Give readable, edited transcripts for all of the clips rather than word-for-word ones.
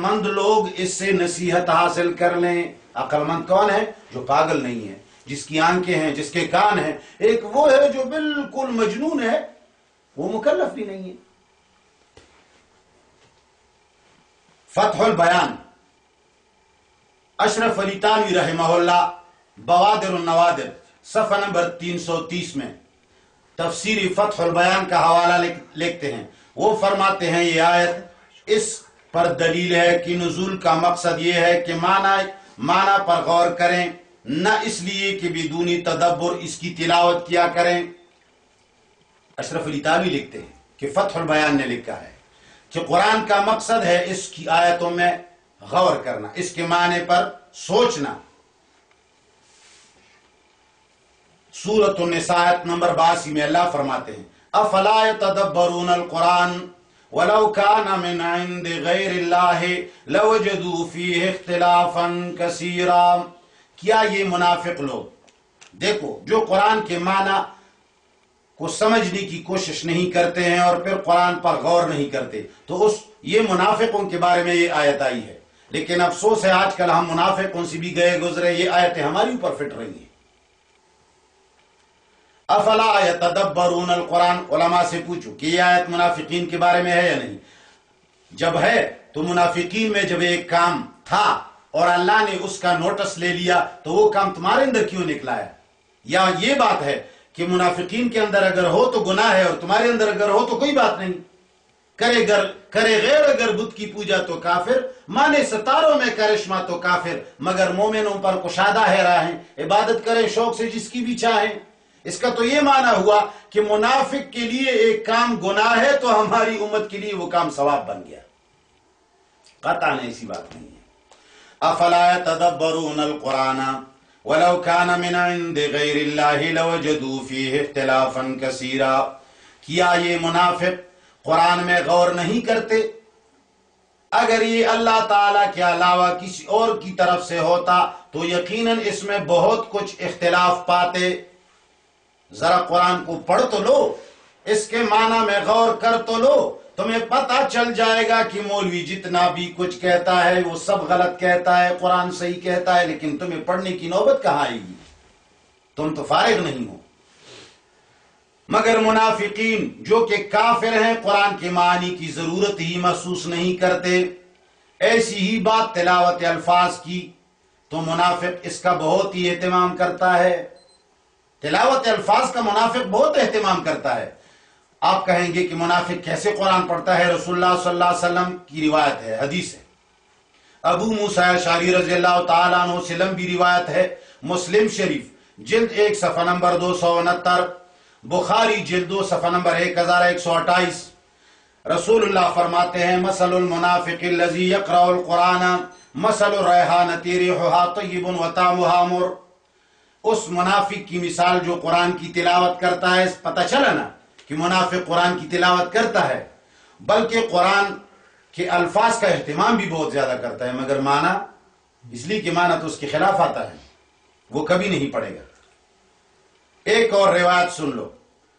مند لوگ اس سے نصیحت حاصل کر لیں۔ عقل مند کون ہے؟ جو پاگل نہیں ہے، جس کی آنکھیں ہیں، جس کے کان ہیں۔ ایک وہ ہے جو بالکل مجنون ہے، وہ مکلف بھی نہیں ہے۔ فتح البیان، اشرف علی تھانوی رحمہ اللہ، بوادر النوادر، صفحہ نمبر 330 میں تفسیر فتح البیان کا حوالہ لکھتے ہیں۔ وہ فرماتے ہیں یہ آیت اس پر دلیل ہے کہ نزول کا مقصد یہ ہے کہ معنی پر غور کریں، نہ اس لیے کہ بدون تدبر اس کی تلاوت کیا کریں۔ اشرف علی تھانوی لکھتے ہیں کہ فتح البیان نے لکھا ہے کہ قرآن کا مقصد ہے اس کی آیتوں میں غور کرنا، اس کے معنی پر سوچنا۔ سورۃ النساء آیت نمبر 82 میں اللہ فرماتے ہیں افلا يتدبرون القرآن ولو كان من عند غیر اللہ لوجدوا فیہ اختلافا کثیرا۔ کیا یہ منافق لوگ دیکھو جو قرآن کے معنی کو سمجھنے کی کوشش نہیں کرتے ہیں اور پھر قرآن پر غور نہیں کرتے، تو یہ منافقوں کے بارے میں یہ آیت آئی ہے۔ لیکن افسوس ہے آج کل ہم منافقوں سے بھی گئے گزرے، یہ آیتیں ہماری اوپر فٹ رہی ہیں۔ افلا یتدبرون القرآن، علماء سے پوچھو کہ یہ آیت منافقین کے بارے میں ہے یا نہیں؟ جب ہے تو منافقین میں جب ایک کام تھا اور اللہ نے اس کا نوٹس لے لیا تو وہ کام تمہارے اندر کیوں نکلا ہے؟ یا یہ بات ہے کہ منافقین کے اندر اگر ہو تو گناہ ہے اور تمہارے اندر اگر ہو تو کوئی بات نہیں؟ کرے غیر اگر بت کی پوجا تو کافر، مانے ستاروں میں کرشمہ تو کافر، مگر مومنوں پر کشادہ ہے راہیں، عبادت کرے شوق سے جس کی بھی چاہیں۔ اس کا تو یہ معنی ہوا کہ منافق کے لیے ایک کام گناہ ہے تو ہماری امت کے لیے وہ کام ثواب بن گیا۔ قطعاً ایسی بات نہیں ہے۔ افلا يتدبرون القرآن ولو كان من عند غیر اللہ لوجدوا فیہ اختلافا کثیرا۔ کیا یہ منافق قرآن میں غور نہیں کرتے؟ اگر یہ اللہ تعالیٰ کے علاوہ کسی اور کی طرف سے ہوتا تو یقیناً اس میں بہت کچھ اختلاف پاتے۔ ذرا قرآن کو پڑھ تو لو، اس کے معنی میں غور کر تو لو، تمہیں پتہ چل جائے گا کہ مولوی جتنا بھی کچھ کہتا ہے وہ سب غلط کہتا ہے، قرآن صحیح کہتا ہے، لیکن تمہیں پڑھنے کی نوبت کہاں آئے گی؟ تم تو فارغ نہیں ہو۔ مگر منافقین جو کہ کافر ہیں قرآن کے معنی کی ضرورت ہی محسوس نہیں کرتے۔ ایسی ہی بات تلاوت الفاظ کی تو منافق اس کا بہت ہی اہتمام کرتا ہے۔ تلاوت الفاظ کا منافق بہت اہتمام کرتا ہے۔ آپ کہیں گے کہ منافق کیسے قرآن پڑھتا ہے؟ رسول اللہ صلی اللہ علیہ وسلم کی روایت ہے، حدیث ہے۔ ابو موسیٰ اشعری رضی اللہ تعالیٰ عنہ سے لمبی روایت ہے، مسلم شریف جلد 1 صفحہ نمبر 269، بخاری جلد 2 صفحہ نمبر 1128۔ رسول اللہ فرماتے ہیں مثل المنافق الذی یقرأ القرآن مثل الریحانۃ ریحها طیب وطعمها مر۔ اس منافق کی مثال جو قرآن کی تلاوت کرتا ہے، پتہ چلا نا کہ منافق قرآن کی تلاوت کرتا ہے بلکہ قرآن کے الفاظ کا اہتمام بھی بہت زیادہ کرتا ہے، مگر معنی اس لیے کہ معنی تو اس کے خلاف آتا ہے، وہ کبھی نہیں پڑھے گا۔ ایک اور روایت سن لو،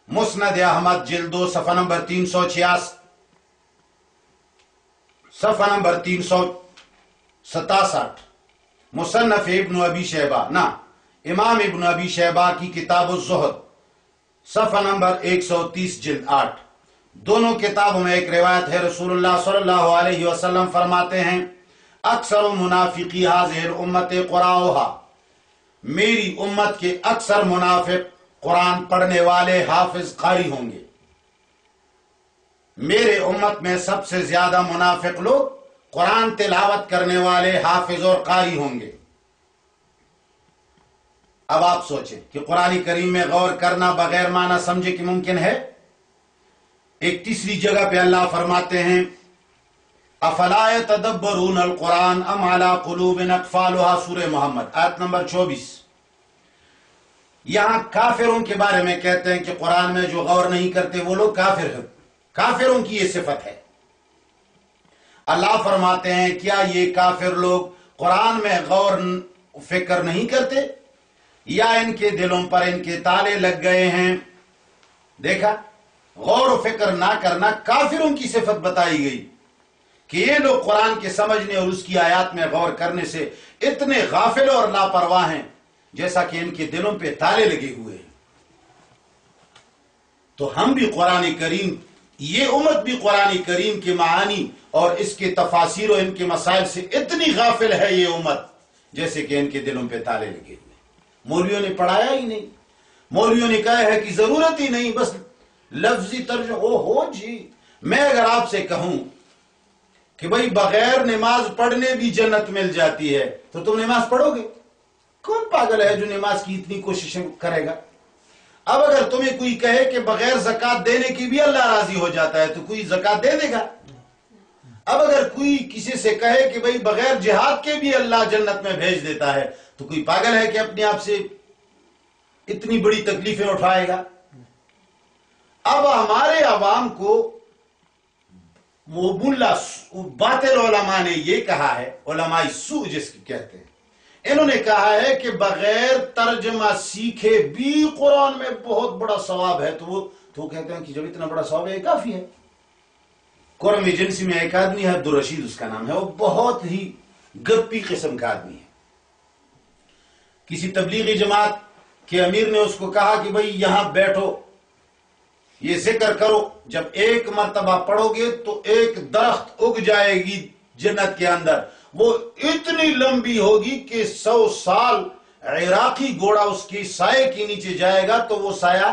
مسند احمد جلد 2 صفحہ نمبر 386، صفحہ نمبر 367، مصنف ابن ابی شیبہ امام ابن ابی شیبہ کی کتاب الزہد صفحہ نمبر 130 جلد 8۔ دونوں کتابوں میں ایک روایت ہے، رسول اللہ صلی اللہ علیہ وسلم فرماتے ہیں اکثر منافقی هذه الامت قراؤها، میری امت کے اکثر منافق قرآن پڑھنے والے حافظ قاری ہوں گے۔ میرے امت میں سب سے زیادہ منافق لوگ قرآن تلاوت کرنے والے حافظ اور قاری ہوں گے۔ اب آپ سوچیں کہ قرآن کریم میں غور کرنا بغیر معنی سمجھے کہ ممکن ہے؟ ایک تیسری جگہ پہ اللہ فرماتے ہیں افلا يتدبرون القرآن ام علی قلوب اقفالها، سورہ محمد آیت نمبر 24۔ یہاں کافروں کے بارے میں کہتے ہیں کہ قرآن میں جو غور نہیں کرتے وہ لوگ کافر ہیں، کافروں کی یہ صفت ہے۔ اللہ فرماتے ہیں کیا یہ کافر لوگ قرآن میں غور فکر نہیں کرتے یا ان کے دلوں پر ان کے تالے لگ گئے ہیں؟ دیکھا، غور و فکر نہ کرنا کافروں کی صفت بتائی گئی کہ یہ لوگ قرآن کے سمجھنے اور اس کی آیات میں غور کرنے سے اتنے غافل اور لاپرواہ ہیں جیسا کہ ان کے دلوں پہ تالے لگے ہوئے ہیں۔ تو ہم بھی قرآن کریم، یہ امت بھی قرآن کریم کے معانی اور اس کے تفاسیر و ان کے مسائل سے اتنی غافل ہے یہ امت جیسے کہ ان کے دلوں پہ تالے لگے ہوئے۔ مولویوں نے پڑھایا ہی نہیں، مولویوں نے کہا ہے کہ ضرورت ہی نہیں، بس لفظی ترجمہ ہو جی۔ میں اگر آپ سے کہوں کہ بھئی بغیر نماز پڑھنے بھی جنت مل جاتی ہے تو تم نماز پڑھو گے؟ کون پاگل ہے جو نماز کی اتنی کوششیں کرے گا؟ اب اگر تمہیں کوئی کہے کہ بغیر زکوٰۃ دینے کی بھی اللہ راضی ہو جاتا ہے تو کوئی زکوٰۃ دے دے گا؟ اب اگر کوئی کسی سے کہے کہ بھئی بغیر جہاد کے بھی اللہ جنت میں بھیج دیتا ہے تو کوئی پاگل ہے کہ اپنے آپ سے اتنی بڑی تکلیفیں اٹھائے گا؟ اب ہمارے عوام کو باطل علماء نے یہ کہا ہے، علماء سوء جس کی کہتے ہیں، انہوں نے کہا ہے کہ بغیر ترجمہ سیکھے بھی قرآن میں بہت بڑا ثواب ہے، تو کہتے ہیں کہ جب اتنا بڑا ثواب ہے کافی ہے۔ قرآن ایجنسی میں ایک آدمی ہے، عبدالرشید اس کا نام ہے، وہ بہت ہی گپی قسم کا آدمی ہے۔ کسی تبلیغی جماعت کے امیر نے اس کو کہا کہ بھئی یہاں بیٹھو، یہ ذکر کرو، جب ایک مرتبہ پڑھو گے تو ایک درخت اگ جائے گی جنت کے اندر، وہ اتنی لمبی ہوگی کہ 100 سال عراقی گھوڑا اس کی سائے کے نیچے جائے گا تو وہ سایہ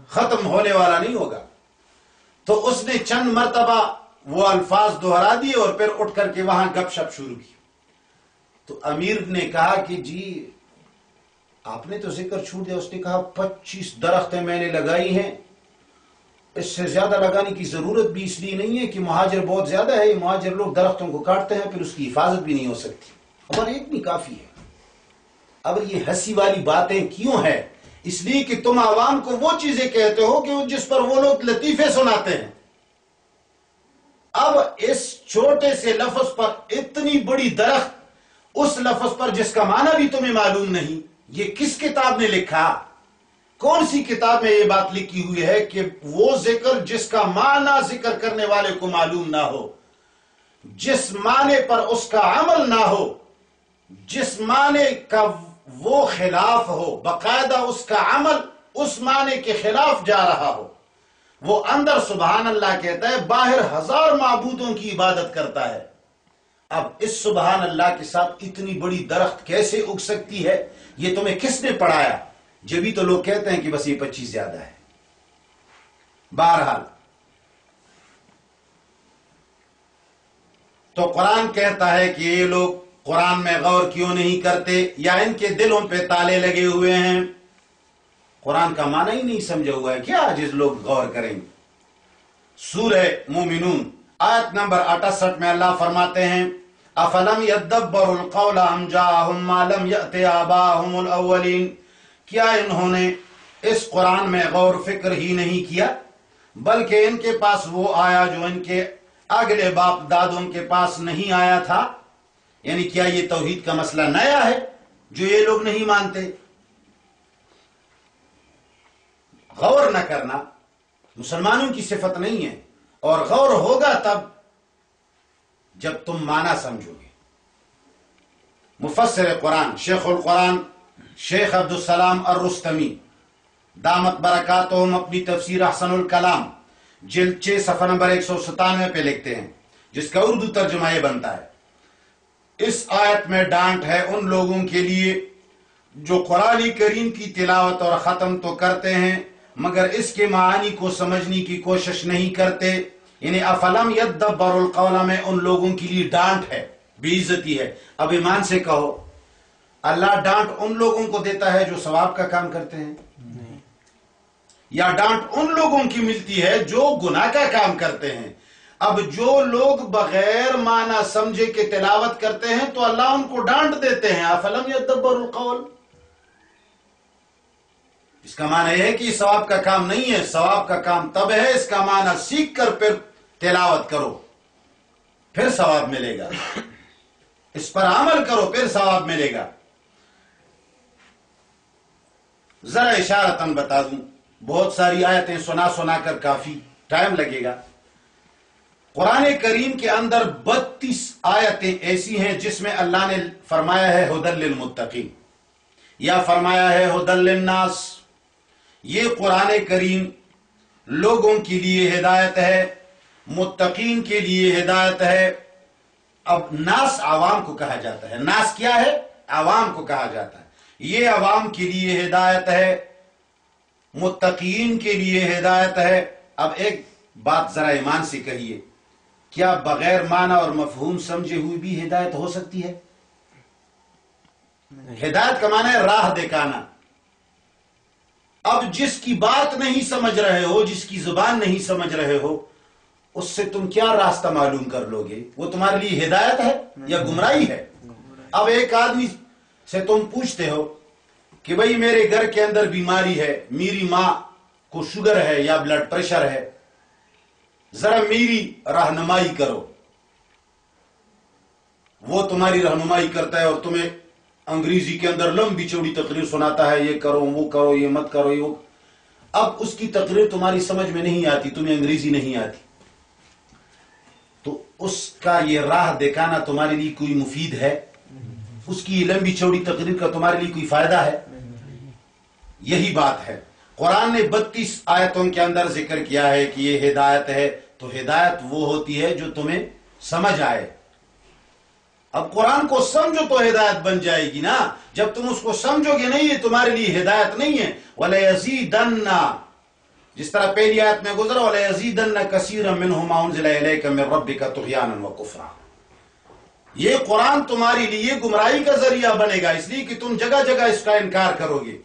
ختم ہونے والا نہیں ہوگا۔ تو اس نے چند مرتبہ وہ الفاظ دہرا دیے اور پھر اٹھ کر کے وہاں گپ شپ شروع کی۔ تو امیر نے کہا کہ جی آپ نے تو ذکر چھوڑ دیا۔ اس نے کہا 25 درختیں میں نے لگائی ہیں، اس سے زیادہ لگانے کی ضرورت بھی اس لیے نہیں ہے کہ مہاجر بہت زیادہ ہے، مہاجر لوگ درختوں کو کاٹتے ہیں پھر اس کی حفاظت بھی نہیں ہو سکتی، ہمارے اتنی کافی ہے۔ اب یہ ہنسی والی باتیں کیوں ہے؟ اس لیے کہ تم عوام کو وہ چیزیں کہتے ہو کہ جس پر وہ لوگ لطیفے سناتے ہیں۔ اب اس چھوٹے سے لفظ پر اتنی بڑی درخت، اس لفظ پر جس کا معنی بھی تمہیں معلوم نہیں، یہ کس کتاب نے لکھا؟ کون سی کتاب میں یہ بات لکھی ہوئی ہے کہ وہ ذکر جس کا معنی ذکر کرنے والے کو معلوم نہ ہو، جس معنی پر اس کا عمل نہ ہو، جس معنی کا وہ خلاف ہو، باقاعدہ اس کا عمل اس معنی کے خلاف جا رہا ہو، وہ اندر سبحان اللہ کہتا ہے، باہر 1000 معبودوں کی عبادت کرتا ہے۔ اب اس سبحان اللہ کے ساتھ اتنی بڑی درخت کیسے اگ سکتی ہے؟ یہ تمہیں کس نے پڑھایا؟ جبھی تو لوگ کہتے ہیں کہ بس یہ 25 زیادہ ہے۔ بہرحال تو قرآن کہتا ہے کہ یہ لوگ قرآن میں غور کیوں نہیں کرتے، یا ان کے دلوں پہ تالے لگے ہوئے ہیں، قرآن کا معنی ہی نہیں سمجھا ہوا ہے کیا جس لوگ غور کریں گے۔ سورہ مومنون آیت نمبر 68 میں اللہ فرماتے ہیں، افلم یدبروا القول ام جاءہم ما لم یأت آباءہم الاولین، کیا انہوں نے اس قرآن میں غور فکر ہی نہیں کیا بلکہ ان کے پاس وہ آیا جو ان کے اگلے باپ دادوں کے پاس نہیں آیا تھا؟ یعنی کیا یہ توحید کا مسئلہ نیا ہے جو یہ لوگ نہیں مانتے؟ غور نہ کرنا مسلمانوں کی صفت نہیں ہے، اور غور ہوگا تب جب تم معنی سمجھو گے۔ مفسر قرآن شیخ القرآن شیخ عبدالسلام الرستمی دامت برکاتہم اپنی تفسیر احسن الکلام جلد 6 صفحہ نمبر 197 پہ لکھتے ہیں، جس کا اردو ترجمہ یہ بنتا ہے، اس آیت میں ڈانٹ ہے ان لوگوں کے لیے جو قرآن کریم کی تلاوت اور ختم تو کرتے ہیں مگر اس کے معانی کو سمجھنے کی کوشش نہیں کرتے۔ یعنی افلم یدبروا القول میں ان لوگوں کے لیے ڈانٹ ہے، بے عزتی ہے۔ اب ایمان سے کہو، اللہ ڈانٹ ان لوگوں کو دیتا ہے جو ثواب کا کام کرتے ہیں، یا ڈانٹ ان لوگوں کی ملتی ہے جو گناہ کا کام کرتے ہیں؟ اب جو لوگ بغیر معنی سمجھے کے تلاوت کرتے ہیں تو اللہ ان کو ڈانٹ دیتے ہیں، افلم یدبروا القول۔ اس کا معنی یہ ہے کہ یہ ثواب کا کام نہیں ہے، ثواب کا کام تب ہے اس کا معنی سیکھ کر پھر تلاوت کرو، پھر ثواب ملے گا، اس پر عمل کرو پھر ثواب ملے گا۔ ذرا اشارتاً بتا دوں، بہت ساری آیتیں سنا کر کافی ٹائم لگے گا۔ قرآن کریم کے اندر 32 آیتیں ایسی ہیں جس میں اللہ نے فرمایا ہے ہدی للمتقین یا فرمایا ہے ہدی للناس. یہ قرآن کریم لوگوں کے لیے ہدایت ہے، متقین کے لیے ہدایت ہے. اب ناس عوام کو کہا جاتا ہے. ناس کیا ہے؟ عوام کو کہا جاتا ہے. یہ عوام کے لیے ہدایت ہے، متقین کے لیے ہدایت ہے. اب ایک بات ذرا ایمان سے کہیے، کیا بغیر معنی اور مفہوم سمجھے ہوئی بھی ہدایت ہو سکتی ہے؟ ہدایت کا معنی ہے راہ دکھانا. اب جس کی بات نہیں سمجھ رہے ہو، جس کی زبان نہیں سمجھ رہے ہو، اس سے تم کیا راستہ معلوم کر لو گے؟ وہ تمہارے لیے ہدایت ہے یا گمراہی ہے؟ اب ایک آدمی سے تم پوچھتے ہو کہ بھئی میرے گھر کے اندر بیماری ہے، میری ماں کو شوگر ہے یا بلڈ پریشر ہے، ذرا میری رہنمائی کرو. وہ تمہاری رہنمائی کرتا ہے اور تمہیں انگریزی کے اندر لمبی چوڑی تقریر سناتا ہے، یہ کرو وہ کرو یہ مت کرو یہ وہ. اب اس کی تقریر تمہاری سمجھ میں نہیں آتی، تمہیں انگریزی نہیں آتی، تو اس کا یہ راہ دکھانا تمہارے لیے کوئی مفید ہے؟ اس کی لمبی چوڑی تقریر کا تمہارے لیے کوئی فائدہ ہے؟ یہی بات ہے. قرآن نے 32 آیتوں کے اندر ذکر کیا ہے کہ یہ ہدایت ہے. تو ہدایت وہ ہوتی ہے جو تمہیں سمجھ آئے. اب قرآن کو سمجھو تو ہدایت بن جائے گی نا. جب تم اس کو سمجھو گے نہیں، یہ تمہارے لیے ہدایت نہیں ہے. وَلَيَزِيدَنَّ، جس طرح پہلی آیت میں گزرا وَلَيَزِيدَنَّ كَثِيرًا مِّنْهُمْ مَا أُنزِلَ إِلَيْكَ مِن رَّبِّكَ طُغْيَانًا وَكُفْرًا. یہ قرآن تمہاری لیے گمراہی کا ذریعہ بنے گا، اس لیے کہ تم جگہ جگہ اس کا انکار کرو گے.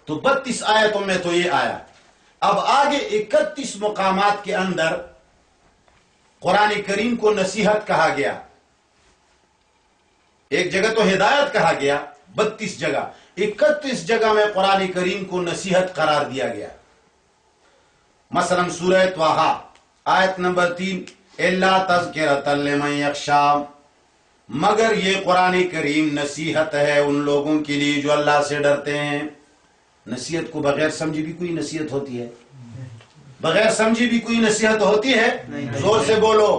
تو 32 آیتوں میں تو یہ آیا. اب آگے 31 مقامات کے اندر قرآن کریم کو نصیحت کہا گیا. ایک جگہ تو ہدایت کہا گیا، 32 جگہ، 31 جگہ میں قرآن کریم کو نصیحت قرار دیا گیا. مثلا سورہ طٰہٰ آیت نمبر 3، اِلَّا تَذْكِرَةً لِمَن يَخْشَىٰ، مگر یہ قرآن کریم نصیحت ہے ان لوگوں کے لیے جو اللہ سے ڈرتے ہیں. نصیحت کو بغیر سمجھے بھی کوئی نصیحت ہوتی ہے؟ بغیر سمجھے بھی کوئی نصیحت ہوتی ہے؟ زور سے بولو.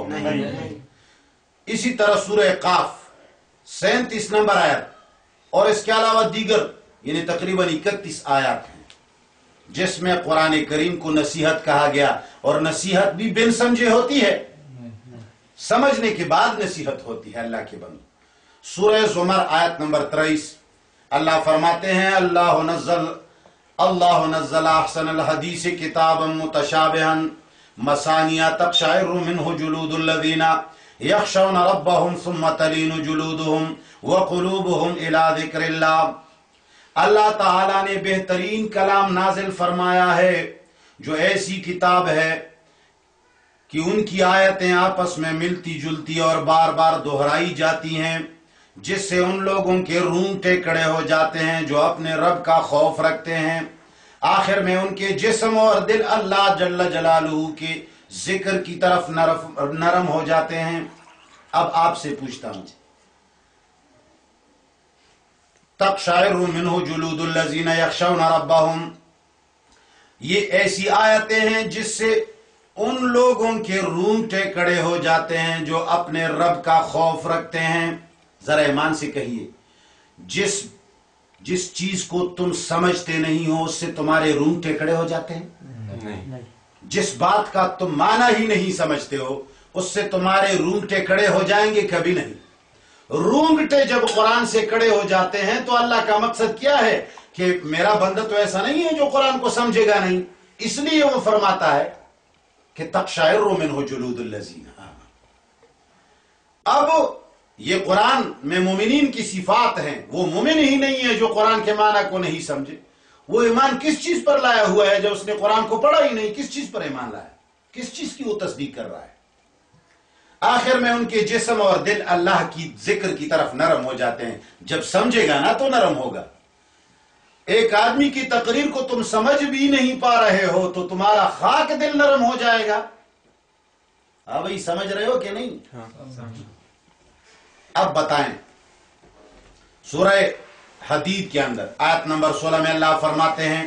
اسی طرح سورہ قاف 37 نمبر آیت اور اس کے علاوہ دیگر یعنی تقریباً 31 آیات ہیں جس میں قرآن کریم کو نصیحت کہا گیا. اور نصیحت بھی بن سمجھے ہوتی ہے، سمجھنے کے بعد نصیحت ہوتی ہے اللہ کے بندو. سورہ زمر آیت نمبر 23 اللہ فرماتے ہیں اللہ نزل احسن الحدیث کتابا متشابہا مثانیہ تقشعر منہ جلود الذین یخشون ربهم ثم تلین جلودهم وقلوبهم الى ذکر اللہ. اللہ تعالیٰ نے بہترین کلام نازل فرمایا ہے جو ایسی کتاب ہے کہ ان کی آیتیں آپس میں ملتی جلتی اور بار بار دہرائی جاتی ہیں، جس سے ان لوگوں کے رونگٹے کھڑے ہو جاتے ہیں جو اپنے رب کا خوف رکھتے ہیں. آخر میں ان کے جسم اور دل اللہ جل جلالہ کے ذکر کی طرف نرم ہو جاتے ہیں. اب آپ سے پوچھتا ہوں، تقشعر منہ جلود الذین یخشون ربہم، یہ ایسی آیتیں ہیں جس سے ان لوگوں کے رونگٹے کھڑے ہو جاتے ہیں جو اپنے رب کا خوف رکھتے ہیں. ذرا ایمان سے کہیے، جس چیز کو تم سمجھتے نہیں ہو اس سے تمہارے رونگٹے کھڑے ہو جاتے ہیں؟ نہیں. جس بات کا تم معنی ہی نہیں سمجھتے ہو اس سے تمہارے رونگٹے کھڑے ہو جائیں گے؟ کبھی نہیں. رونگٹے جب قرآن سے کھڑے ہو جاتے ہیں تو اللہ کا مقصد کیا ہے کہ میرا بندہ تو ایسا نہیں ہے جو قرآن کو سمجھے گا نہیں، اس لیے وہ فرماتا ہے کہ تقشعر منہ جلود الذین. اب یہ قرآن میں مومنین کی صفات ہیں، وہ مومن ہی نہیں ہے جو قرآن کے معنی کو نہیں سمجھے. وہ ایمان کس چیز پر لایا ہوا ہے جب اس نے قرآن کو پڑھا ہی نہیں؟ کس چیز پر ایمان لایا؟ کس چیز کی وہ تصدیق کر رہا ہے؟ آخر میں ان کے جسم اور دل اللہ کی ذکر کی طرف نرم ہو جاتے ہیں. جب سمجھے گا نا تو نرم ہوگا. ایک آدمی کی تقریر کو تم سمجھ بھی نہیں پا رہے ہو تو تمہارا خاک دل نرم ہو جائے گا. ہاں بھائی، سمجھ رہے ہو کہ نہیں؟ اب بتائیں، سورہ حدید کے اندر آیت نمبر 16 میں اللہ فرماتے ہیں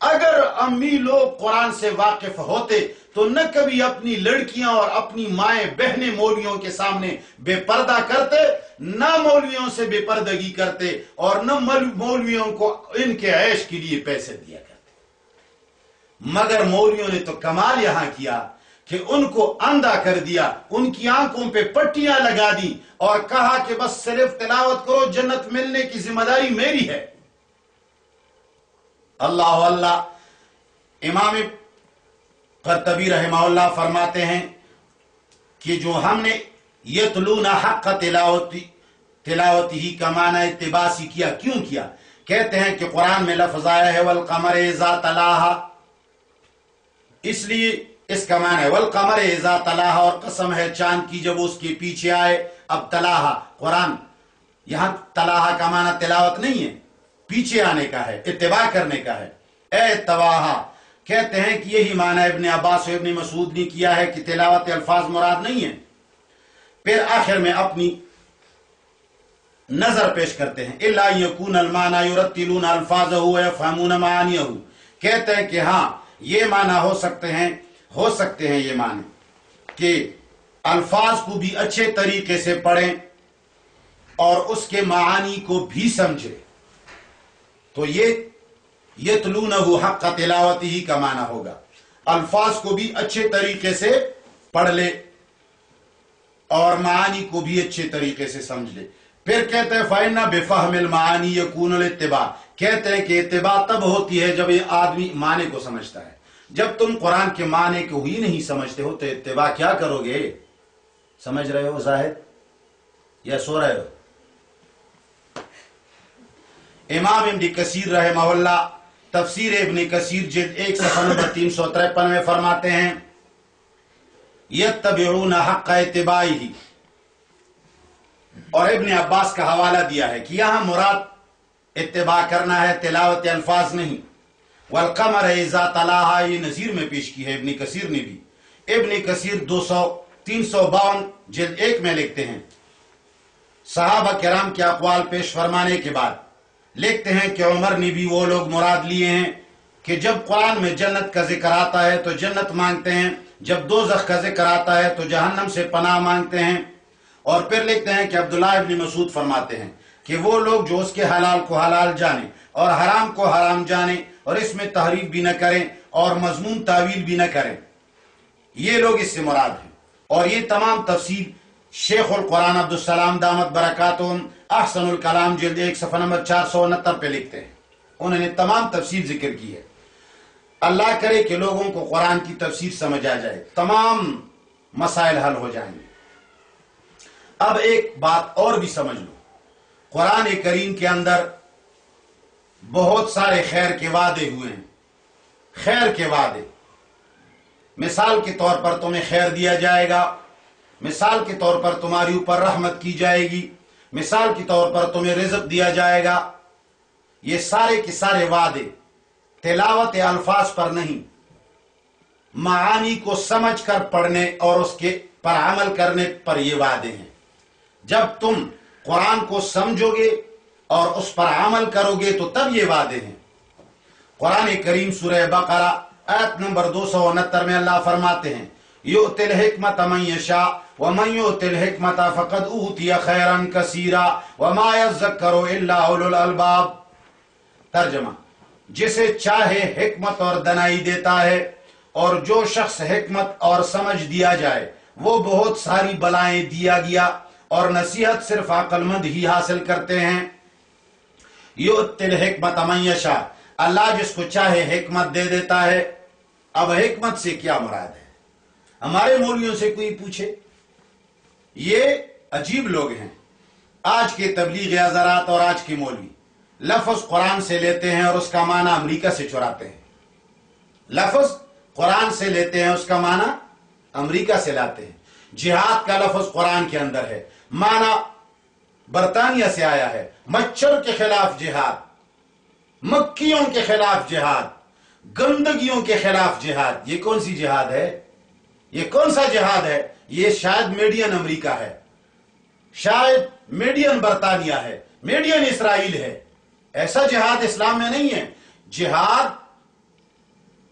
اگر امی لوگ قرآن سے واقف ہوتے تو نہ کبھی اپنی لڑکیاں اور اپنی مائیں بہنیں مولویوں کے سامنے بے پردہ کرتے، نہ مولویوں سے بے پردگی کرتے، اور نہ مولویوں کو ان کے عیش کے لیے پیسے دیا کرتے۔ مگر مولویوں نے تو کمال یہاں کیا کہ ان کو اندھا کر دیا، ان کی آنکھوں پہ پٹیاں لگا دی اور کہا کہ بس صرف تلاوت کرو، جنت ملنے کی ذمہ داری میری ہے۔ اللہ اللہ۔ امام قرطبی رحمہ اللہ فرماتے ہیں کہ جو ہم نے یتلون حق تلاوتی ہی کا معنی اتباسی کیا، کیوں کیا؟ کہتے ہیں کہ قرآن میں لفظ آیا ہے والقمر اذا تلاہا، اس لیے اس کا معنی ہے والقمر اذا تلاہا، اور قسم ہے چاند کی جب اس کے پیچھے آئے۔ اب تلاہا، قرآن یہاں تلاہا کا معنی تلاوت نہیں ہے، پیچھے آنے کا ہے، اتباع کرنے کا ہے۔ اے تواہا، کہتے ہیں کہ یہی معنی ابن عباس و ابن مسعود نے کیا ہے کہ تلاوت الفاظ مراد نہیں ہے۔ پھر آخر میں اپنی نظر پیش کرتے ہیں الا یکون المعنی یرتلون الفاظہ ویفہمون معانیہ، کہتے ہیں کہ ہاں یہ معنی ہو سکتے ہیں یہ معنی کہ الفاظ کو بھی اچھے طریقے سے پڑھیں اور اس کے معانی کو بھی سمجھیں، تو یہ یتلونہ حق تلاوتی ہی کا معنی ہوگا، الفاظ کو بھی اچھے طریقے سے پڑھ لے اور معانی کو بھی اچھے طریقے سے سمجھ لے۔ پھر کہتے ہیں فَإِنَّ بِفَهْمِ الْمَعَانِي يَكُونُ الاتباع، کہتے ہیں کہ اتباع تب ہوتی ہے جب یہ آدمی معنی کو سمجھتا ہے۔ جب تم قرآن کے معنی کو ہی نہیں سمجھتے ہو تو اتباع کیا کرو گے؟ سمجھ رہے ہو زاہد یا سو رہے ہو؟ امام ابن کثیر رحمہ اللہ تفسیر ابن کثیر جلد 1 صفحہ نمبر 353 میں فرماتے ہیں یتبعون حق اتباعہ، اور ابن عباس کا حوالہ دیا ہے کہ یہاں مراد اتباع کرنا ہے، تلاوت الفاظ نہیں۔ والقمر اذا تلاہا یہ نظیر میں پیش کی ہے ابن کثیر نے بھی۔ ابن کثیر 352 جلد 1 میں لکھتے ہیں، صحابہ کرام کے اقوال پیش فرمانے کے بعد لکھتے ہیں کہ عمر نے بھی وہ لوگ مراد لیے ہیں کہ جب قرآن میں جنت کا ذکر آتا ہے تو جنت مانگتے ہیں، جب دوزخ کا ذکر آتا ہے تو جہنم سے پناہ مانگتے ہیں۔ اور پھر لکھتے ہیں کہ عبداللہ ابن مسعود فرماتے ہیں کہ وہ لوگ جو اس کے حلال کو حلال جانیں اور حرام کو حرام جانیں اور اس میں تحریف بھی نہ کریں اور مضمون تعویل بھی نہ کریں، یہ لوگ اس سے مراد ہیں۔ اور یہ تمام تفسیر شیخ القرآن عبدالسلام دامت برکاتہم احسن الکلام جلد 1 صفحہ نمبر 469 پہ لکھتے ہیں، انہوں نے تمام تفسیر ذکر کی ہے۔ اللہ کرے کہ لوگوں کو قرآن کی تفسیر سمجھ آ جائے، تمام مسائل حل ہو جائیں گے۔ اب ایک بات اور بھی سمجھ لو، قرآن کریم کے اندر بہت سارے خیر کے وعدے ہوئے ہیں، خیر کے وعدے۔ مثال کے طور پر تمہیں خیر دیا جائے گا، مثال کے طور پر تمہاری اوپر رحمت کی جائے گی، مثال کے طور پر تمہیں رزق دیا جائے گا۔ یہ سارے کے سارے وعدے تلاوت الفاظ پر نہیں، معانی کو سمجھ کر پڑھنے اور اس کے پر عمل کرنے پر یہ وعدے ہیں۔ جب تم قرآن کو سمجھو گے اور اس پر عمل کرو گے تو تب یہ وعدے ہیں۔ قرآن کریم سورہ بقرہ آیت نمبر 269 میں اللہ فرماتے ہیں یؤتی الحکمت من یشاء ومن یؤتی الحکمت فقد اوتی خیرا کثیرا وما یذکر الا اولو الالباب۔ ترجمہ، جسے چاہے حکمت اور دانائی دیتا ہے، اور جو شخص حکمت اور سمجھ دیا جائے وہ بہت ساری بلائیں دیا گیا، اور نصیحت صرف عقل مند ہی حاصل کرتے ہیں۔ یؤتی الحکمت من یشاء، اللہ جس کو چاہے حکمت دے دیتا ہے۔ اب حکمت سے کیا مراد ہے؟ ہمارے مولویوں سے کوئی پوچھے، یہ عجیب لوگ ہیں۔ آج کے تبلیغ حضرات اور آج کے مولوی لفظ قرآن سے لیتے ہیں اور اس کا معنی امریکہ سے چراتے ہیں، لفظ قرآن سے لیتے ہیں اس کا معنی امریکہ سے لاتے ہیں۔ جہاد کا لفظ قرآن کے اندر ہے، معنی برطانیہ سے آیا ہے، مچھر کے خلاف جہاد، مکیوں کے خلاف جہاد، گندگیوں کے خلاف جہاد۔ یہ کون سی جہاد ہے؟ یہ کون سا جہاد ہے؟ یہ شاید میڈین امریکہ ہے، شاید میڈین برطانیہ ہے، میڈین اسرائیل ہے۔ ایسا جہاد اسلام میں نہیں ہے۔ جہاد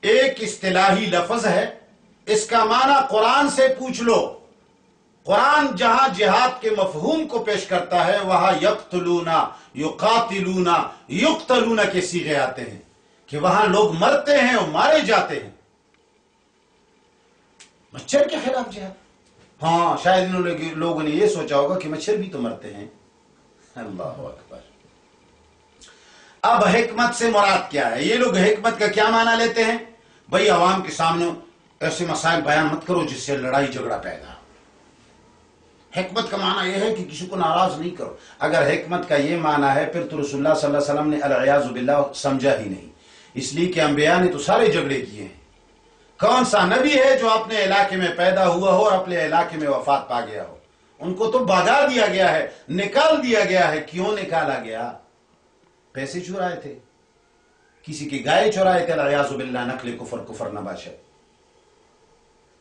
ایک اصطلاحی لفظ ہے، اس کا معنی قرآن سے پوچھ لو۔ قرآن جہاں جہاد کے مفہوم کو پیش کرتا ہے وہاں یقتلون، یقاتلون، یقتلون کے صیغے آتے ہیں کہ وہاں لوگ مرتے ہیں اور مارے جاتے ہیں۔ مچھر کے خلاف جہاد، ہاں شاید ان لوگوں نے یہ سوچا ہوگا کہ مچھر بھی تو مرتے ہیں۔ اللہ اکبر۔ اب حکمت سے مراد کیا ہے؟ یہ لوگ حکمت کا کیا معنی لیتے ہیں؟ بھئی عوام کے سامنے ایسے مسائل بیان مت کرو جس سے لڑائی جھگڑا پیدا ہو۔ حکمت کا معنی یہ ہے کہ کسی کو ناراض نہیں کرو۔ اگر حکمت کا یہ معنی ہے پھر تو رسول اللہ صلی اللہ علیہ وسلم نے العیاذ باللہ سمجھا ہی نہیں، اس لیے کہ انبیاء نے تو سارے جھگڑے کیے ہیں۔ کون سا نبی ہے جو اپنے علاقے میں پیدا ہوا ہو اور اپنے علاقے میں وفات پا گیا ہو؟ ان کو تو بھگا دیا گیا ہے، نکال دیا گیا ہے۔ کیوں نکالا گیا؟ پیسے چرائے تھے، کسی کی گائے چرائے تھے، العیاذ باللہ، نقل کفر نباشت۔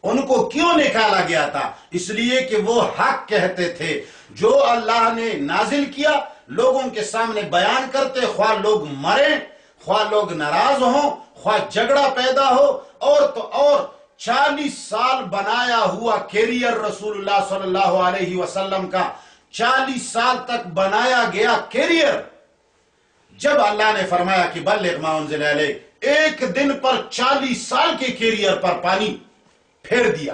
ان کو کیوں نکالا گیا تھا؟ اس لیے کہ وہ حق کہتے تھے، جو اللہ نے نازل کیا لوگوں کے سامنے بیان کرتے، خواہ لوگ مریں، خواہ لوگ ناراض ہوں، خواہ جھگڑا پیدا ہو، اور تو اور 40 سال بنایا ہوا کیریئر رسول اللہ صلی اللہ علیہ وسلم کا، 40 سال تک بنایا گیا کیریئر، جب اللہ نے فرمایا کہ بلغ ما انزل الیک، ایک دن پر 40 سال کے کیریئر پر پانی پھیر دیا،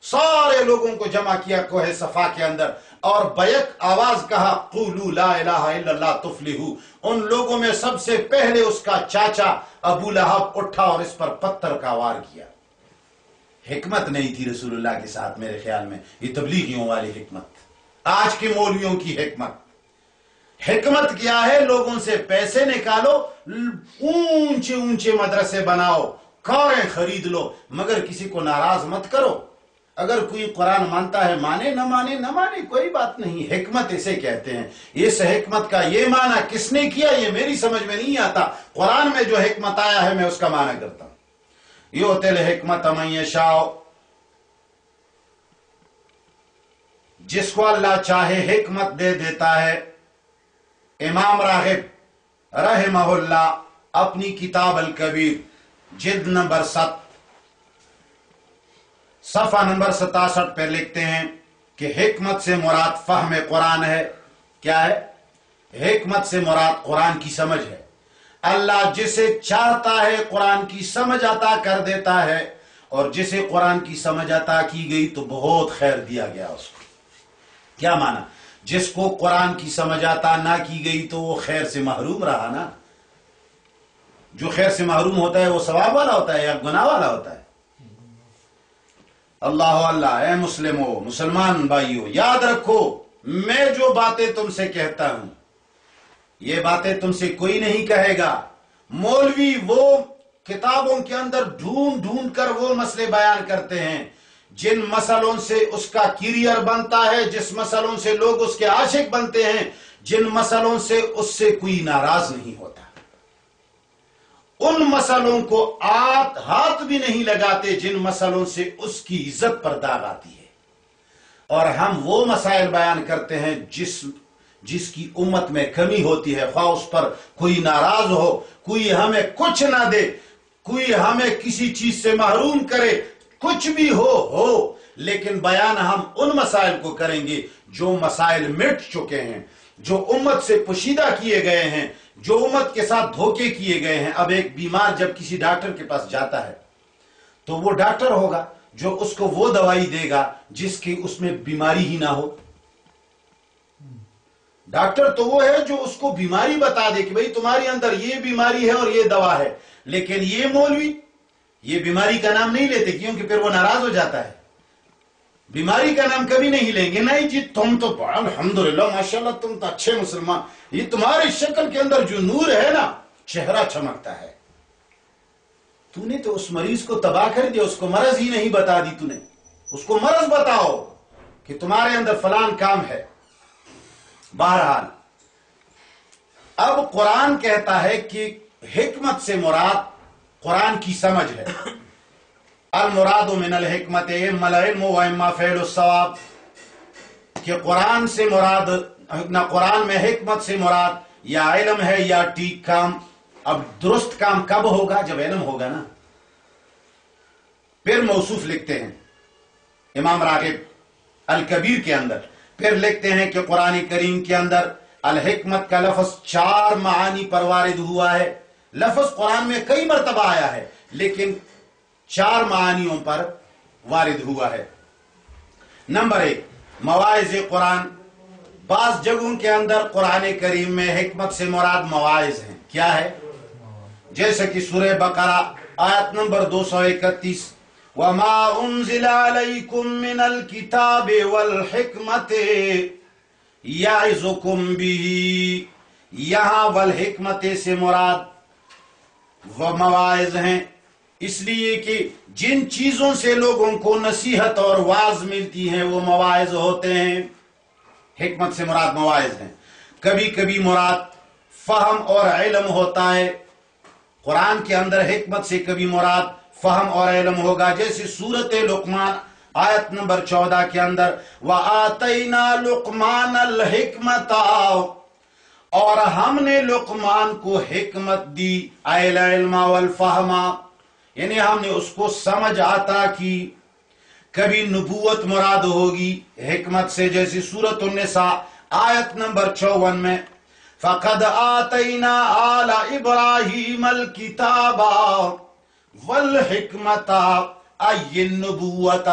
سارے لوگوں کو جمع کیا کوہ صفا کے اندر اور بیک آواز کہا قولوا لا الہ الا اللہ تفلحوا۔ ان لوگوں میں سب سے پہلے اس کا چاچا ابو لہب اٹھا اور اس پر پتھر کا وار کیا۔ حکمت نہیں تھی رسول اللہ کے ساتھ میرے خیال میں، یہ تبلیغیوں والی حکمت، آج کے مولویوں کی حکمت۔ حکمت کیا ہے؟ لوگوں سے پیسے نکالو، اونچے اونچے مدرسے بناؤ، کاریں خرید لو، مگر کسی کو ناراض مت کرو۔ اگر کوئی قرآن مانتا ہے مانے، نہ مانے نہ مانے، کوئی بات نہیں۔ حکمت اسے کہتے ہیں۔ اس حکمت کا یہ معنی کس نے کیا یہ میری سمجھ میں نہیں آتا۔ قرآن میں جو حکمت آیا ہے میں اس کا معنی کرتا ہوں۔ یؤتی الحکمت من یشاء، جس کو اللہ چاہے حکمت دے دیتا ہے۔ امام راغب رحمہ اللہ اپنی کتاب الکبیر جلد نمبر 7 صفحہ نمبر 67 پہ لکھتے ہیں کہ حکمت سے مراد فہم قرآن ہے۔ کیا ہے؟ حکمت سے مراد قرآن کی سمجھ ہے۔ اللہ جسے چاہتا ہے قرآن کی سمجھ عطا کر دیتا ہے، اور جسے قرآن کی سمجھ عطا کی گئی تو بہت خیر دیا گیا اس کو۔ کیا معنی؟ جس کو قرآن کی سمجھ عطا نہ کی گئی تو وہ خیر سے محروم رہا نا۔ جو خیر سے محروم ہوتا ہے وہ ثواب والا ہوتا ہے یا گناہ والا ہوتا ہے؟ اللہ اللہ۔ اے مسلمو، مسلمان بھائیو، یاد رکھو میں جو باتیں تم سے کہتا ہوں یہ باتیں تم سے کوئی نہیں کہے گا۔ مولوی وہ کتابوں کے اندر ڈھونڈ ڈھونڈ کر وہ مسئلے بیان کرتے ہیں جن مسئلوں سے اس کا کیریئر بنتا ہے، جس مسئلوں سے لوگ اس کے عاشق بنتے ہیں، جن مسئلوں سے اس سے کوئی ناراض نہیں ہوتا، ان مسئلوں کو ہاتھ بھی نہیں لگاتے جن مسئلوں سے اس کی عزت پر داغ آتی ہے۔ اور ہم وہ مسائل بیان کرتے ہیں جس کی امت میں کمی ہوتی ہے، خواہ اس پر کوئی ناراض ہو، کوئی ہمیں کچھ نہ دے، کوئی ہمیں کسی چیز سے محروم کرے، کچھ بھی ہو، لیکن بیان ہم ان مسائل کو کریں گے جو مسائل مٹ چکے ہیں، جو امت سے پوشیدہ کیے گئے ہیں، جو امت کے ساتھ دھوکے کیے گئے ہیں۔ اب ایک بیمار جب کسی ڈاکٹر کے پاس جاتا ہے تو وہ ڈاکٹر ہوگا جو اس کو وہ دوائی دے گا جس کی اس میں بیماری ہی نہ ہو۔ ڈاکٹر تو وہ ہے جو اس کو بیماری بتا دے کہ بھئی تمہاری اندر یہ بیماری ہے اور یہ دوا ہے، لیکن یہ مولوی یہ بیماری کا نام نہیں لیتے کیونکہ پھر وہ ناراض ہو جاتا ہے۔ بیماری کا نام کبھی نہیں لیں گے، نہیں جی تم تو بڑا الحمدللہ ماشاءاللہ تم تو اچھے مسلمان، یہ تمہاری شکل کے اندر جو نور ہے نا، چہرہ چمکتا ہے۔ تو نے تو اس مریض کو تباہ کر دیا، اس کو مرض ہی نہیں بتا دی، تو نے اس کو مرض بتاؤ کہ تمہارے اندر فلان کام ہے۔ بہرحال اب قرآن کہتا ہے کہ حکمت سے مراد قرآن کی سمجھ ہے۔ المراد من الحکمت اما العلم و اما فعل الصواب، کہ قرآن سے مراد نہ قرآن میں حکمت سے مراد یا علم ہے یا ٹھیک کام۔ اب درست کام کب ہوگا؟ جب علم ہوگا نا۔ پھر موصوف لکھتے ہیں امام راغب الکبیر کے اندر، پھر لکھتے ہیں کہ قرآن کریم کے اندر الحکمت کا لفظ 4 معانی پر وارد ہوا ہے۔ لفظ قرآن میں کئی مرتبہ آیا ہے لیکن 4 معانیوں پر وارد ہوا ہے۔ نمبر 1 مواعظ قرآن۔ بعض جگہوں کے اندر قرآن کریم میں حکمت سے مراد مواعظ ہیں، کیا ہے؟ جیسے کہ سورہ بقرہ آیت نمبر 231، وَمَا أُنزِلَ عَلَيْكُم مِّنَ الْكِتَابِ وَالْحِكْمَةِ يَعِظُكُم بِهِ، یہاں والحکمت سے مراد وہ مواعظ ہیں، اس لیے کہ جن چیزوں سے لوگوں کو نصیحت اور واعظ ملتی ہیں وہ مواعظ ہوتے ہیں۔ حکمت سے مراد مواعظ ہیں۔ کبھی کبھی مراد فہم اور علم ہوتا ہے، قرآن کے اندر حکمت سے کبھی مراد فہم اور علم ہوگا، جیسے سورۃ لقمان آیت نمبر 14 کے اندر وَآتَيْنَا لُقْمَانَ الْحِكْمَةَ، اور ہم نے لقمان کو حکمت دی، العلم والفہم، یعنی ہم نے اس کو سمجھ عطا کی۔ کبھی نبوت مراد ہوگی حکمت سے، جیسے سورۃ النساء آیت نمبر 54 میں فَقَدْ آتَيْنَا آلَ إِبْرَاهِيمَ الْكِتَابَ وَالْحِكْمَةَ أَيِّ النُّبُوَّةَ،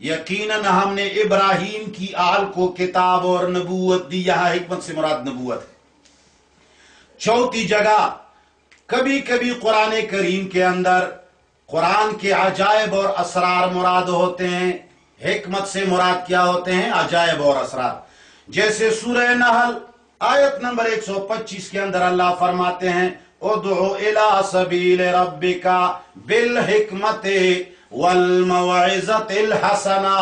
یقیناً ہم نے ابراہیم کی آل کو کتاب اور نبوت دی، یہاں حکمت سے مراد نبوت ہے۔ چوتھی جگہ کبھی کبھی قرآن کریم کے اندر قرآن کے عجائب اور اسرار مراد ہوتے ہیں، حکمت سے مراد کیا ہوتے ہیں؟ عجائب اور اسرار، جیسے سورہ نحل آیت نمبر 125 کے اندر اللہ فرماتے ہیں ادعو الی سبیل ربک بالحکمت والموعظۃ الحسنہ،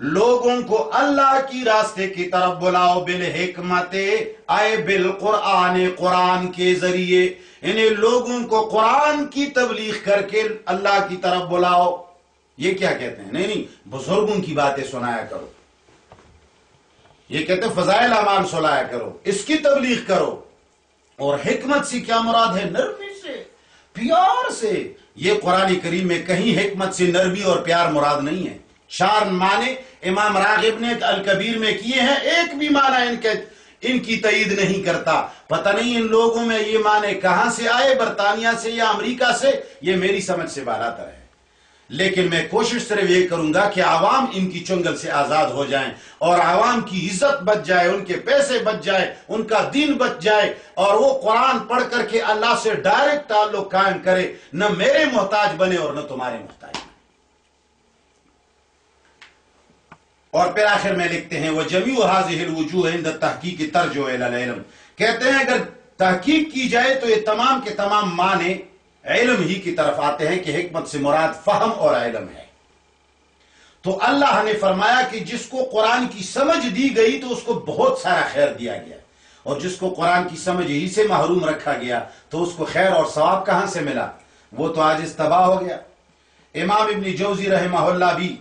لوگوں کو اللہ کی راستے کی طرف بلاؤ، بالحکمت اے بالقرآن، قرآن کے ذریعے، انہیں لوگوں کو قرآن کی تبلیغ کر کے اللہ کی طرف بلاؤ۔ یہ کیا کہتے ہیں؟ نہیں بزرگوں کی باتیں سنایا کرو، یہ کہتے ہیں فضائل اعمال سنایا کرو، اس کی تبلیغ کرو۔ اور حکمت سے کیا مراد ہے؟ نرمی سے، پیار سے۔ یہ قرآن کریم میں کہیں حکمت سے نرمی اور پیار مراد نہیں ہے۔ 4 معنی امام راغب نے الکبیر میں کیے ہیں، ایک بھی معنی ان کی تائید نہیں کرتا۔ پتہ نہیں ان لوگوں میں یہ معنی کہاں سے آئے، برطانیہ سے یا امریکہ سے، یہ میری سمجھ سے بالاتر ہے۔ لیکن میں کوشش صرف یہ کروں گا کہ عوام ان کی چنگل سے آزاد ہو جائیں اور عوام کی عزت بچ جائے، ان کے پیسے بچ جائے، ان کا دین بچ جائے، اور وہ قرآن پڑھ کر کے اللہ سے ڈائریکٹ تعلق قائم کرے، نہ میرے محتاج بنے اور نہ تمہارے محتاج بنے۔ اور پھر آخر میں لکھتے ہیں وَجَمِيعُ هَذِهِ الْوُجُوهِ عِنْدَ التَّحْقِيقِ تَرْجِعُ إِلَى الْعِلْمِ، کہتے ہیں اگر تحقیق کی جائے تو یہ تمام کے تمام معنی علم ہی کی طرف آتے ہیں کہ حکمت سے مراد فہم اور علم ہے۔ تو اللہ نے فرمایا کہ جس کو قرآن کی سمجھ دی گئی تو اس کو بہت سارا خیر دیا گیا، اور جس کو قرآن کی سمجھ ہی سے محروم رکھا گیا تو اس کو خیر اور ثواب کہاں سے ملا؟ وہ تو آج تباہ ہو گیا۔ امام ابن جوزی رحمہ اللہ بھی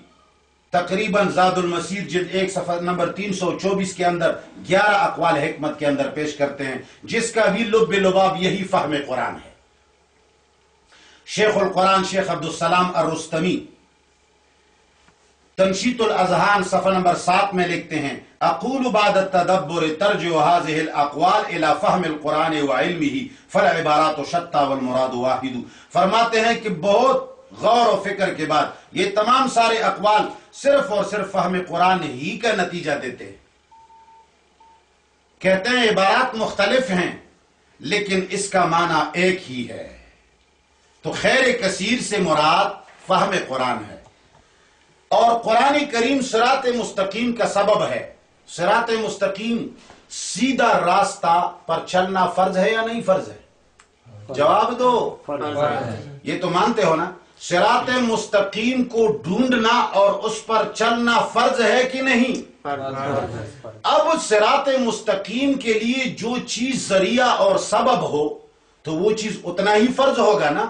تقریباً زاد المسیر جلد 1 صفحہ نمبر 324 کے اندر 11 اقوال حکمت کے اندر پیش کرتے ہیں، جس کا بھی لب لباب یہی فہم قرآن ہے۔ شیخ القرآن شیخ عبدالسلام الرستمی تنشیط الاذہان صفحہ نمبر 7 میں لکھتے ہیں اقول بعد التدبر ترجع هذه الاقوال الى فهم القرآن وعلمه فالعبارات شتى والمراد واحد، فرماتے ہیں کہ بہت غور و فکر کے بعد یہ تمام سارے اقوال صرف اور صرف فہم قرآن ہی کا نتیجہ دیتے ہیں۔ کہتے ہیں عبارات مختلف ہیں لیکن اس کا معنی ایک ہی ہے۔ تو خیر کثیر سے مراد فہم قرآن ہے، اور قرآن کریم صراط مستقیم کا سبب ہے۔ صراط مستقیم سیدھا راستہ پر چلنا فرض ہے یا نہیں فرض ہے؟ جواب دو۔ یہ تو مانتے ہو نا؟ صراط مستقیم کو ڈھونڈنا اور اس پر چلنا فرض ہے کہ نہیں؟ اب صراط مستقیم کے لیے جو چیز ذریعہ اور سبب ہو تو وہ چیز اتنا ہی فرض ہوگا نا۔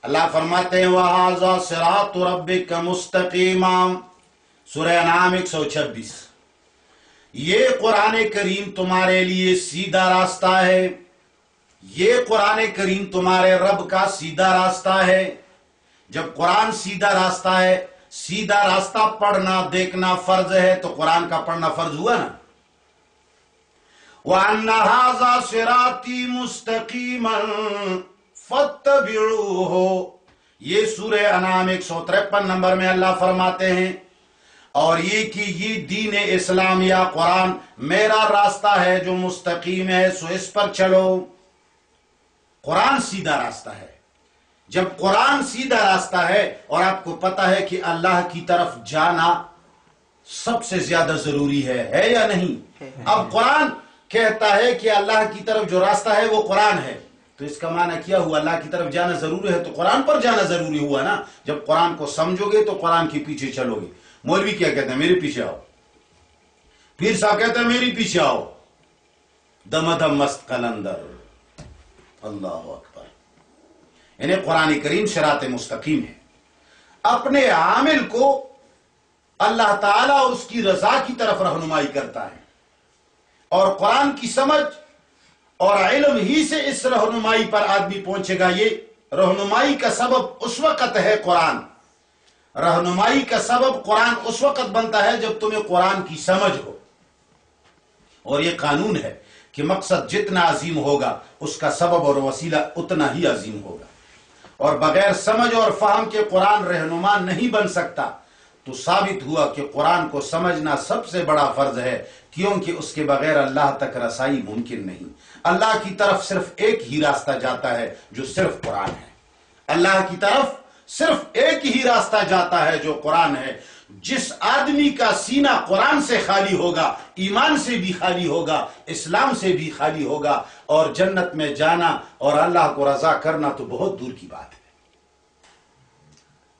اللہ فرماتے ہیں وَهَذَا صِرَاطُ رَبِّكَ مُسْتَقِيمًا، سورہ انعام 126، یہ قرآن کریم تمہارے لیے سیدھا راستہ ہے، یہ قرآن کریم تمہارے رب کا سیدھا راستہ ہے۔ جب قرآن سیدھا راستہ ہے، سیدھا راستہ پڑھنا دیکھنا فرض ہے، تو قرآن کا پڑھنا فرض ہوا نا۔ وَأَنَّ هَذَا صِرَاطِي مُسْتَقِيمًا فَاتَّبِعُوهُ، یہ سورہ انعام 153 نمبر میں اللہ فرماتے ہیں، اور یہ کہ یہ دین اسلام یا قرآن میرا راستہ ہے جو مستقیم ہے، سو اس پر چلو۔ قرآن سیدھا راستہ ہے۔ جب قرآن سیدھا راستہ ہے اور آپ کو پتا ہے کہ اللہ کی طرف جانا سب سے زیادہ ضروری ہے یا نہیں؟ اب قرآن کہتا ہے کہ اللہ کی طرف جو راستہ ہے وہ قرآن ہے، تو اس کا معنی کیا ہوا؟ اللہ کی طرف جانا ضروری ہے تو قرآن پر جانا ضروری ہوا نا۔ جب قرآن کو سمجھو گے تو قرآن کے پیچھے چلو گے۔ مولوی کیا کہتے ہیں؟ میرے پیچھے آؤ۔ پیر صاحب کہتے ہیں میرے پیچھے آؤ۔ دم دم مست قلندر، اللہ اکبر۔ یعنی قرآن کریم صراط مستقیم ہے، اپنے عامل کو اللہ تعالیٰ اور اس کی رضا کی طرف رہنمائی کرتا ہے، اور قرآن کی سمجھ اور علم ہی سے اس رہنمائی پر آدمی پہنچے گا۔ یہ رہنمائی کا سبب اس وقت ہے قرآن، رہنمائی کا سبب قرآن اس وقت بنتا ہے جب تمہیں قرآن کی سمجھ ہو، اور یہ قانون ہے کہ مقصد جتنا عظیم ہوگا اس کا سبب اور وسیلہ اتنا ہی عظیم ہوگا، اور بغیر سمجھ اور فہم کے قرآن رہنما نہیں بن سکتا۔ تو ثابت ہوا کہ قرآن کو سمجھنا سب سے بڑا فرض ہے، کیونکہ اس کے بغیر اللہ تک رسائی ممکن نہیں۔ اللہ کی طرف صرف ایک ہی راستہ جاتا ہے جو صرف قرآن ہے، اللہ کی طرف صرف ایک ہی راستہ جاتا ہے جو قرآن ہے۔ جس آدمی کا سینہ قرآن سے خالی ہوگا، ایمان سے بھی خالی ہوگا، اسلام سے بھی خالی ہوگا، اور جنت میں جانا اور اللہ کو رضا کرنا تو بہت دور کی بات ہے۔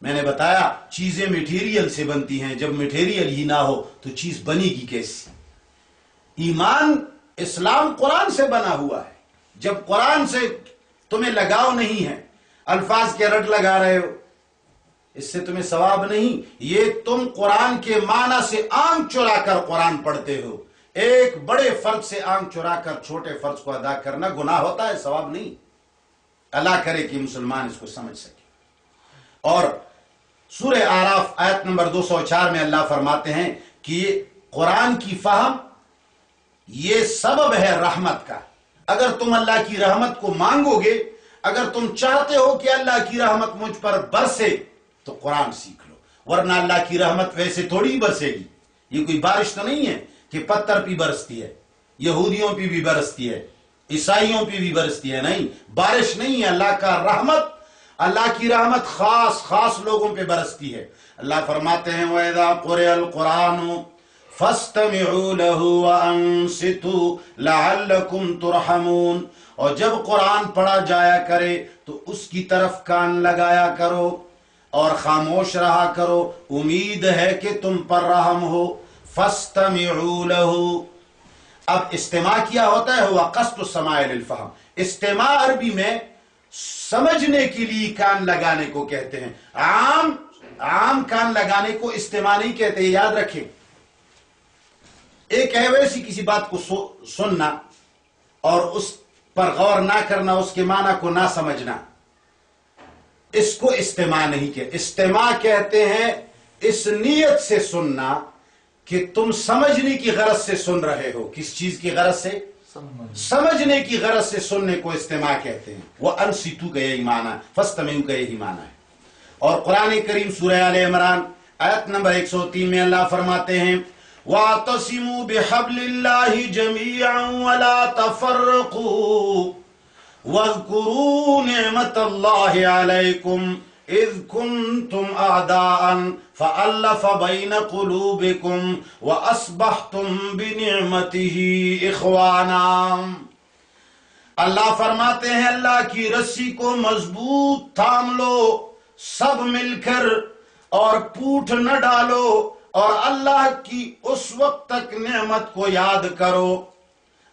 میں نے بتایا چیزیں میٹیریل سے بنتی ہیں، جب میٹیریل ہی نہ ہو تو چیز بنے گی کیسی؟ ایمان اسلام قرآن سے بنا ہوا ہے۔ جب قرآن سے تمہیں لگاؤ نہیں ہے، الفاظ کے رٹ لگا رہے ہو، اس سے تمہیں ثواب نہیں۔ یہ تم قرآن کے معنی سے آنکھ چرا کر قرآن پڑھتے ہو۔ ایک بڑے فرض سے آنکھ چرا کر چھوٹے فرض کو ادا کرنا گناہ ہوتا ہے، ثواب نہیں۔ اللہ کرے کہ مسلمان اس کو سمجھ سکے۔ اور سورہ اعراف آیت نمبر 204 میں اللہ فرماتے ہیں کہ قرآن کی فہم یہ سبب ہے رحمت کا۔ اگر تم اللہ کی رحمت کو مانگو گے، اگر تم چاہتے ہو کہ اللہ کی رحمت مجھ پر برسے تو قرآن سیکھ لو، ورنہ اللہ کی رحمت ویسے تھوڑی برسے گی۔ یہ کوئی بارش تو نہیں ہے کہ پتھر پہ برستی ہے، یہودیوں پہ بھی برستی ہے، عیسائیوں پہ بھی برستی ہے، نہیں، بارش نہیں ہے۔ اللہ کا رحمت، اللہ کی رحمت خاص لوگوں پہ برستی ہے۔ اللہ فرماتے ہیں وَإِذَا قُرِئَ الْقُرْآنُ فَاسْتَمِعُوا لَهُ وَأَنصِتُوا لَعَلَّكُمْ تُرْحَمُونَ، اور جب قرآن پڑھا جایا کرے تو اس کی طرف کان لگایا کرو اور خاموش رہا کرو، امید ہے کہ تم پر رحم ہو۔ فَاسْتَمِعُوا لَهُ، اب استماع کیا ہوتا ہے؟ ہوا قصد السماع للفہم۔ استماع عربی میں سمجھنے کے لیے کان لگانے کو کہتے ہیں۔ عام کان لگانے کو استماع نہیں کہتے، یاد رکھیں۔ ایک ہے ویسی کسی بات کو سننا اور اس پر غور نہ کرنا، اس کے معنی کو نہ سمجھنا، اس کو استماع نہیں کہتے۔ استماع کہتے ہیں اس نیت سے سننا کہ تم سمجھنے کی غرض سے سن رہے ہو۔ کس چیز کی غرض سے؟ سمجھنے کی غرض سے سننے کو استماع کہتے ہیں۔ وہ انصتو کا یہی معنی ہے، فاستمعوا کا یہی معنی ہے۔ اور قرآن کریم سورہ آل عمران آیت نمبر 103 میں اللہ فرماتے ہیں وَاعْتَصِمُوا بِحَبْلِ اللَّهِ جَمِيعًا وَلَا تَفَرَّقُوا وَاذْكُرُوا نِعْمَةَ اللَّهِ عَلَيْكُمْ إِذْ كُنْتُمْ أَعْدَاءً فَأَلَّفَ بَيْنَ قُلُوبِكُمْ وَأَصْبَحْتُمْ بِنِعْمَتِهِ إِخْوَانًا۔ اللہ فرماتے ہیں اللہ کی رسی کو مضبوط تھام لو سب مل کر، اور پوٹھ نہ ڈالو، اور اللہ کی اس وقت تک نعمت کو یاد کرو،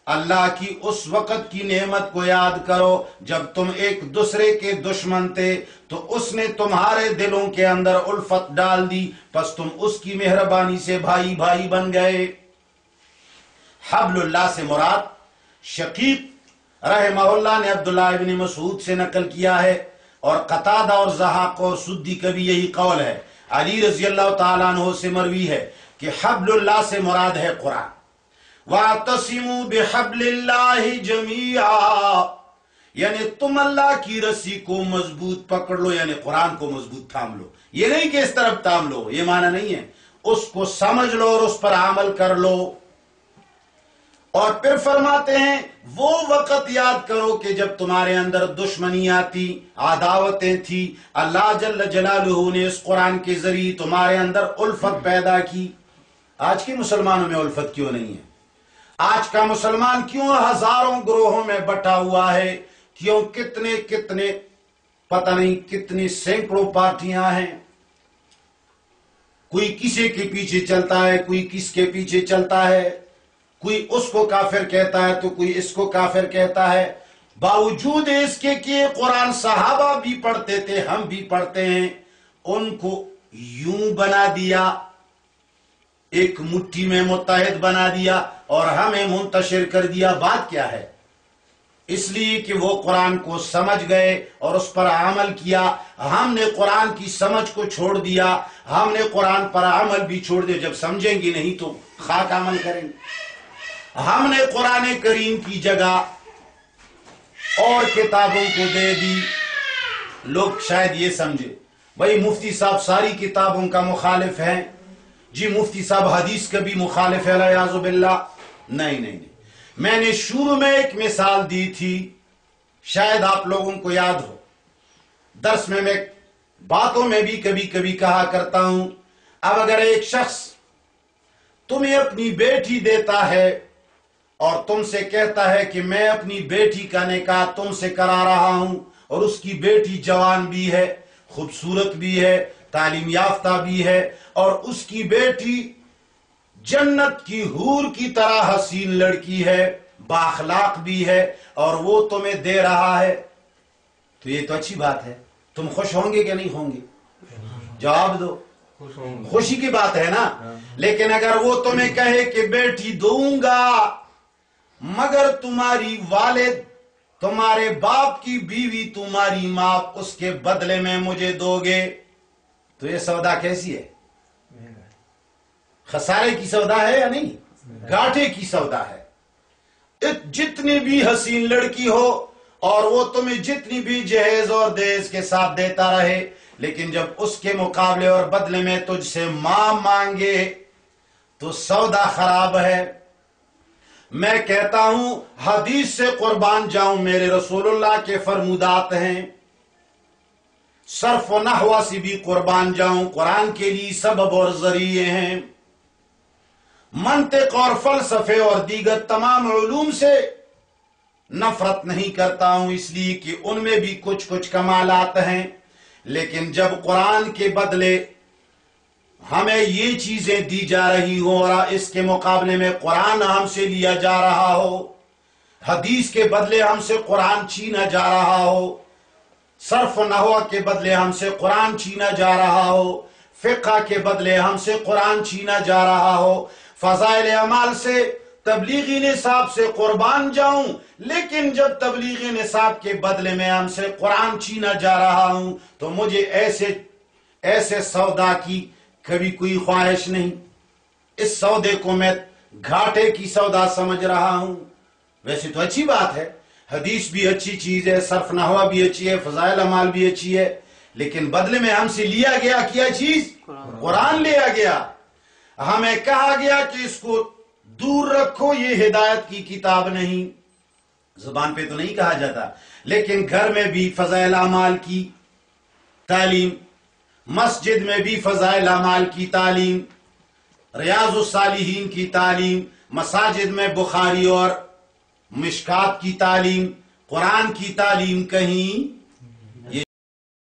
اللہ کی اس وقت کی نعمت کو یاد کرو جب تم ایک دوسرے کے دشمن تھے تو اس نے تمہارے دلوں کے اندر الفت ڈال دی، پس تم اس کی مہربانی سے بھائی بھائی بن گئے۔ حبل اللہ سے مراد شقیق رحمہ اللہ نے عبداللہ ابن مسعود سے نقل کیا ہے، اور قتادہ اور ضحاک اور سدی کا بھی یہی قول ہے. علی رضی اللہ تعالیٰ عنہ سے مروی ہے کہ حبل اللہ سے مراد ہے قرآن. وَاعْتَصِمُوا بِحَبْلِ اللَّهِ جَمِيعًا، یعنی تم اللہ کی رسی کو مضبوط پکڑ لو، یعنی قرآن کو مضبوط تھام لو. یہ نہیں کہ اس طرف تھام لو، یہ معنی نہیں ہے. اس کو سمجھ لو اور اس پر عمل کر لو. اور پھر فرماتے ہیں وہ وقت یاد کرو کہ جب تمہارے اندر دشمنیاں تھی، عداوتیں تھی، اللہ جل جلالہ نے اس قرآن کے ذریعے تمہارے اندر الفت پیدا کی. آج کے مسلمانوں میں الفت کیوں نہیں ہے؟ آج کا مسلمان کیوں ہزاروں گروہوں میں بٹا ہوا ہے؟ کیوں کتنے پتہ نہیں کتنی سینکڑوں پارٹیاں ہیں. کوئی کسی کے پیچھے چلتا ہے، کوئی کس کے پیچھے چلتا ہے، کوئی اس کو کافر کہتا ہے تو کوئی اس کو کافر کہتا ہے. باوجود اس کے کہ قرآن صحابہ بھی پڑھتے تھے، ہم بھی پڑھتے ہیں، ان کو یوں بنا دیا، ایک مٹھی میں متحد بنا دیا اور ہمیں منتشر کر دیا. بات کیا ہے؟ اس لیے کہ وہ قرآن کو سمجھ گئے اور اس پر عمل کیا. ہم نے قرآن کی سمجھ کو چھوڑ دیا، ہم نے قرآن پر عمل بھی چھوڑ دیا. جب سمجھیں گے نہیں تو خاک عمل کریں گے. ہم نے قرآن کریم کی جگہ اور کتابوں کو دے دی. لوگ شاید یہ سمجھے بھائی مفتی صاحب ساری کتابوں کا مخالف ہیں، جی مفتی صاحب حدیث کا بھی مخالف ہے، والعیاذ باللہ. نہیں، میں نے شروع میں ایک مثال دی تھی، شاید آپ لوگوں کو یاد ہو. درس میں باتوں میں بھی کبھی کبھی کہا کرتا ہوں، اب اگر ایک شخص تمہیں اپنی بیٹی دیتا ہے اور تم سے کہتا ہے کہ میں اپنی بیٹی کا نکاح تم سے کرا رہا ہوں، اور اس کی بیٹی جوان بھی ہے، خوبصورت بھی ہے، تعلیم یافتہ بھی ہے، اور اس کی بیٹی جنت کی حور کی طرح حسین لڑکی ہے، بااخلاق بھی ہے، اور وہ تمہیں دے رہا ہے، تو یہ تو اچھی بات ہے. تم خوش ہوں گے کہ نہیں ہوں گے؟ جواب دو. خوشی کی بات ہے نا. لیکن اگر وہ تمہیں کہے کہ بیٹی دوں گا مگر تمہاری والد، تمہارے باپ کی بیوی، تمہاری ماں، اس کے بدلے میں مجھے دو گے، تو یہ سودا کیسی ہے؟ خسارے کی سودا ہے یا نہیں؟ گھاٹے کی سودا ہے. جتنی بھی حسین لڑکی ہو اور وہ تمہیں جتنی بھی جہیز اور دہیز کے ساتھ دیتا رہے، لیکن جب اس کے مقابلے اور بدلے میں تجھ سے ماں مانگے تو سودا خراب ہے. میں کہتا ہوں حدیث سے قربان جاؤں، میرے رسول اللہ کے فرمودات ہیں. صرف و نحو سے بھی قربان جاؤں، قرآن کے لیے سبب اور ذریعے ہیں. منطق اور فلسفے اور دیگر تمام علوم سے نفرت نہیں کرتا ہوں، اس لیے کہ ان میں بھی کچھ کمالات ہیں. لیکن جب قرآن کے بدلے ہمیں یہ چیزیں دی جا رہی ہوں اور اس کے مقابلے میں قرآن ہم سے لیا جا رہا ہو، حدیث کے بدلے ہم سے قرآن چھینا جا رہا ہو، صرف و نحو کے بدلے ہم سے قرآن چھینا جا رہا ہو، فقہ کے بدلے ہم سے قرآن چھینا جا رہا ہو، فضائل اعمال سے، تبلیغی نصاب سے قربان جاؤں، لیکن جب تبلیغی نصاب کے بدلے میں ہم سے قرآن چھینا جا رہا ہوں تو مجھے ایسے سودا کی کبھی کوئی خواہش نہیں. اس سودے کو میں گھاٹے کی سودا سمجھ رہا ہوں. ویسے تو اچھی بات ہے، حدیث بھی اچھی چیز ہے، صرف نحو بھی اچھی ہے، فضائل اعمال بھی اچھی ہے، لیکن بدلے میں ہم سے لیا گیا کیا چیز؟ قرآن لیا گیا. ہمیں کہا گیا کہ اس کو دور رکھو، یہ ہدایت کی کتاب نہیں. زبان پہ تو نہیں کہا جاتا، لیکن گھر میں بھی فضائل اعمال کی تعلیم، مسجد میں بھی فضائل اعمال کی تعلیم، ریاض الصالحین کی تعلیم، مساجد میں بخاری اور مشکات کی تعلیم، قرآن کی تعلیم کہیں